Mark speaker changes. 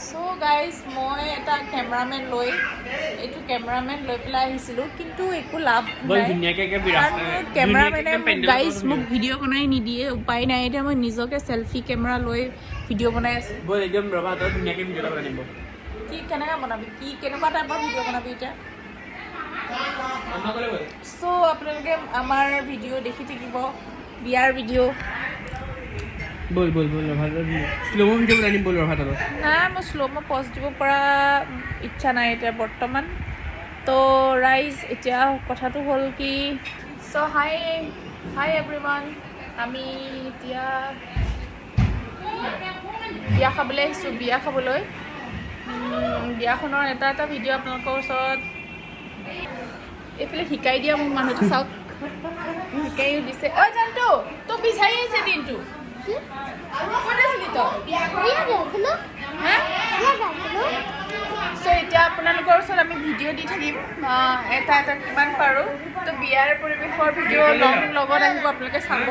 Speaker 1: so guys মই এটা cameraman লৈ পেলাই আহিছিলোঁ কিন্তু একো লাভ নাই কেমেৰামেনে গাইজ মোক ভিডিঅ' বনাই নিদিয়ে উপায় নাই এতিয়া মই নিজকে চেল্ফি কেমেৰা লৈ ভিডিঅ' বনাই আছোঁ কি কেনেকৈ বনাবি কেনেকুৱা টাইপৰ ভিডিঅ' বনাবি এতিয়া সো আপোনালোকে আমাৰ ভিডিঅ' দেখি থাকিব বিয়াৰ ভিডিঅ'
Speaker 2: बोल स्लोमो वीडियो बना बोल रहा था
Speaker 1: নাই মই শ্ল'মো পষ্ট দিব পৰা ইচ্ছা নাই এতিয়া বৰ্তমান তো ৰাইজ এতিয়া কথাটো হ'ল কি চ' হাই এভৰিৱান আমি এতিয়া বিয়া খাবলৈ আহিছোঁ বিয়া খাবলৈ বিয়াখনৰ এটা ভিডিঅ' আপোনালোকৰ ওচৰত এইফালে শিকাই দিয়া মোক মানুহটো চাওক শিকাইও দিছে ঐ জানটো তোক বিচাৰি আহিছে দিনটো চ' এতিয়া আপোনালোকৰ ওচৰত আমি ভিডিঅ' দি থাকিম এটা কিমান পাৰোঁ তো বিয়াৰ পৰিৱেশৰ ভিডিঅ' লগত আহিব আপোনালোকে চাব